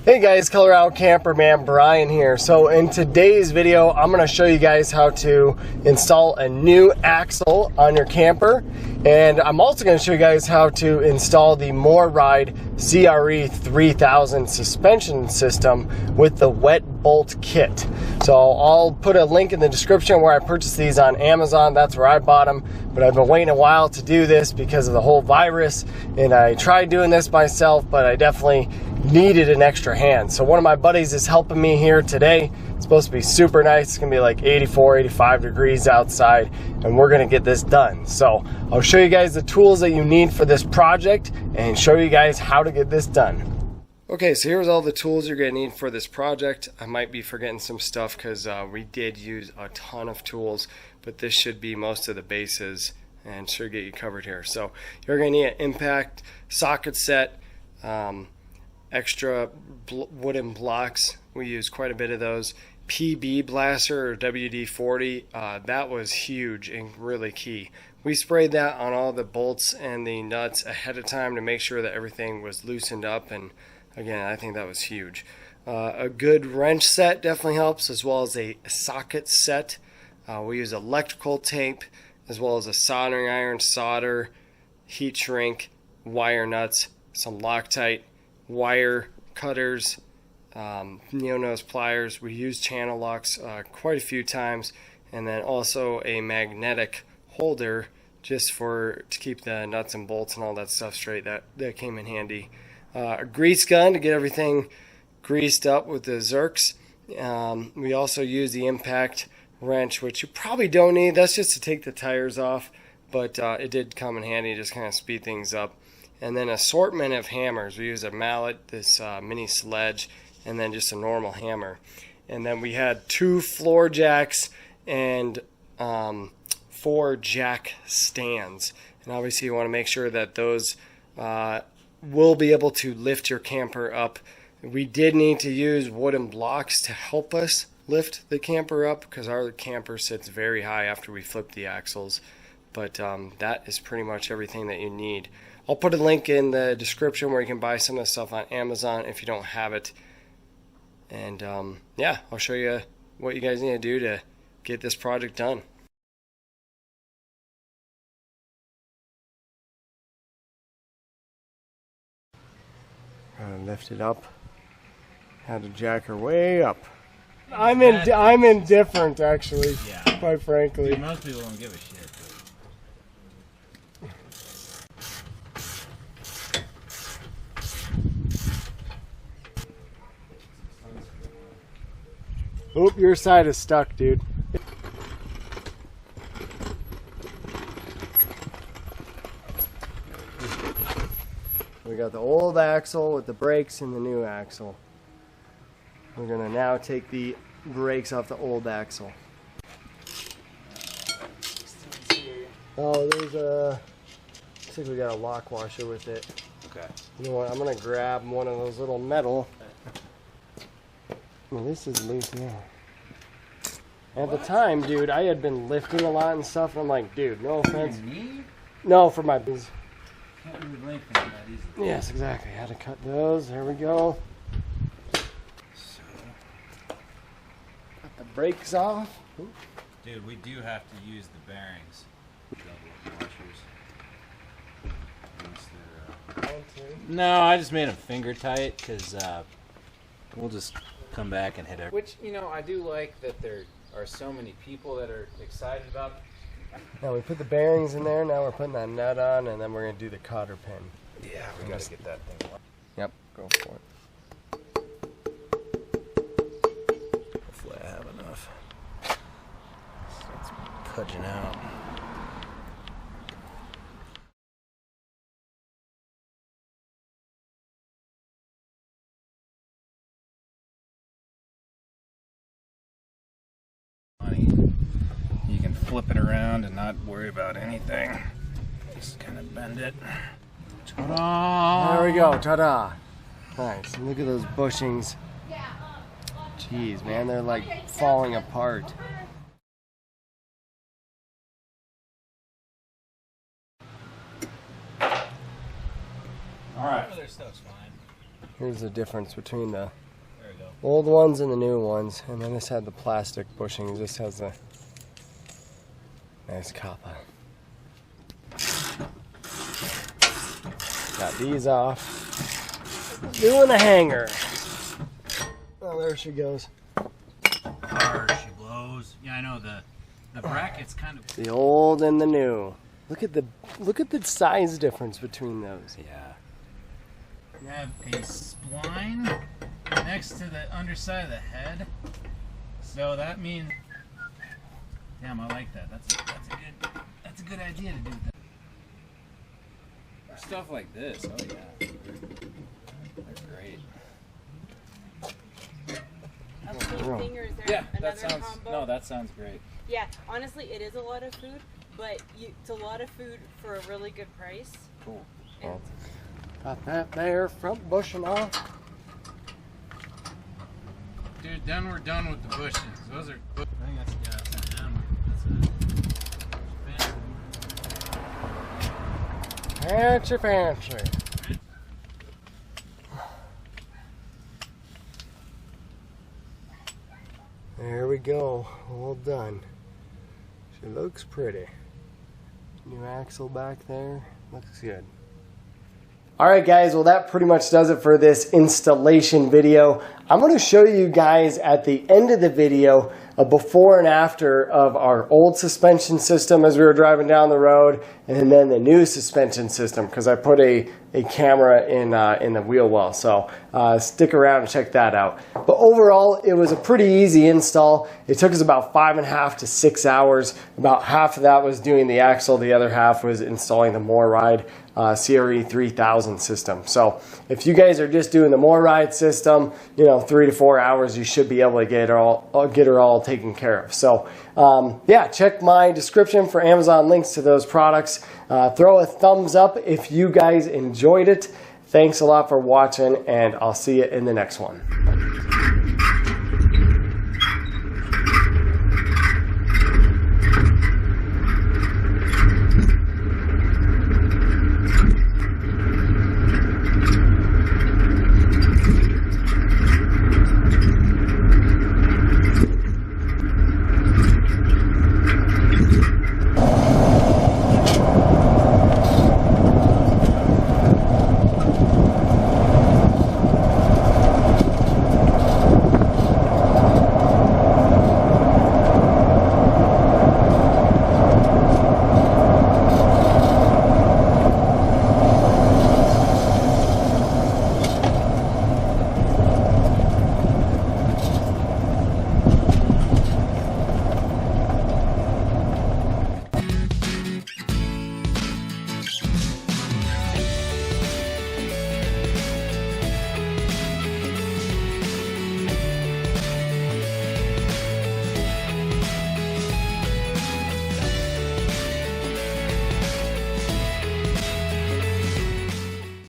Hey guys, Colorado Camperman Brian here. So in today's video, I'm going to show you guys how to install a new axle on your camper. And I'm also going to show you guys how to install the MORryde CRE3000 suspension system with the wet bolt kit. So I'll put a link in the description where I purchased these on Amazon. That's where I bought them. But I've been waiting a while to do this because of the whole virus. And I tried doing this myself, but I definitely needed an extra hand. So one of my buddies is helping me here today. It's supposed to be super nice. It's gonna be like 84, 85 degrees outside, and we're gonna get this done. So I'll show you guys the tools that you need for this project and show you guys how to get this done. Okay, so here's all the tools you're gonna need for this project. I might be forgetting some stuff because we did use a ton of tools, but this should be most of the bases and should get you covered here. So you're gonna need an impact socket set, extra wooden blocks. We use quite a bit of those. PB blaster or WD-40, that was huge and really key. We sprayed that on all the bolts and the nuts ahead of time to make sure that everything was loosened up, and again, I think that was huge. A good wrench set definitely helps, as well as a socket set. We use electrical tape, as well as a soldering iron, solder, heat shrink, wire nuts, some Loctite, wire cutters, neo-nose pliers. We use channel locks quite a few times, and then also a magnetic holder just to keep the nuts and bolts and all that stuff straight. That came in handy. A grease gun to get everything greased up with the Zerks. We also use the impact wrench, which you probably don't need. That's just to take the tires off, but it did come in handy, just kind of speed things up. And then assortment of hammers. We use a mallet, this mini sledge, and then just a normal hammer. And then we had 2 floor jacks and 4 jack stands. And obviously you want to make sure that those will be able to lift your camper up. We did need to use wooden blocks to help us lift the camper up because our camper sits very high after we flip the axles. But that is pretty much everything that you need. I'll put a link in the description where you can buy some of the stuff on Amazon if you don't have it. And yeah, I'll show you what you guys need to do to get this project done. Lift it up. Had to jack her way up. I'm indifferent actually, yeah. Quite frankly. Dude, most people don't give a shit. Oop, your side is stuck, dude. We got the old axle with the brakes and the new axle. We're gonna now take the brakes off the old axle. Oh, there's a... looks like we got a lock washer with it. Okay. You know what, I'm gonna grab one of those little metal. Well, this is loose now. At the time, dude, I had been lifting a lot and stuff, and I'm like, dude, no offense. For your knee? No, for my business. Can't really lengthen that easily. Yes, exactly. Had to cut those. There we go. So, Got the brakes off. Ooh. dude, we do have to use the bearings. Double washers. No, I just made them finger tight because we'll just come back and hit it. Which, you know, I do like that there are so many people that are excited about. Now we put the bearings in there. Now we're putting that nut on, and then we're gonna do the cotter pin. Yeah, we gotta get that thing on. Yep, go for it. Hopefully I have enough. It's pudging out. You can flip it around and not worry about anything. Just kind of bend it. Ta-da! There we go, ta-da! Nice, and look at those bushings. Jeez, man, they're like falling apart. Alright. Other stuff's fine. Here's the difference between the There we go. old ones and the new ones. And then this had the plastic bushings. This has a nice copper. Got these off. Doing the hanger. Oh, there she goes. Hard, she blows. Yeah, I know the bracket's kind of The old and the new. Look at the size difference between those. yeah. You have a spline next to the underside of the head, so that means. Damn, I like that. That's a good idea to do that. Stuff like this, oh yeah, they're great. A same thing, or is there Yeah, another that sounds combo? no, that sounds great. Yeah, honestly, it is a lot of food, but it's a lot of food for a really good price. Cool. And Got that there, front bushing off. Dude, then we're done with the bushes. Those are. I think that's an hammer. That's a fancy. Fancy. There we go, all done. She looks pretty. New axle back there, looks good. Alright guys, well that pretty much does it for this installation video. I'm going to show you guys at the end of the video a before and after of our old suspension system as we were driving down the road, and then the new suspension system because I put a camera in the wheel well. So stick around and check that out. But overall, it was a pretty easy install. It took us about 5.5 to 6 hours. About half of that was doing the axle. The other half was installing the MORryde CRE3000 system. So if you guys are just doing the MORryde system, 3 to 4 hours, you should be able to get her all taken care of. So yeah, check my description for Amazon links to those products. Throw a thumbs up if you guys enjoyed it. Thanks a lot for watching, and I'll see you in the next one.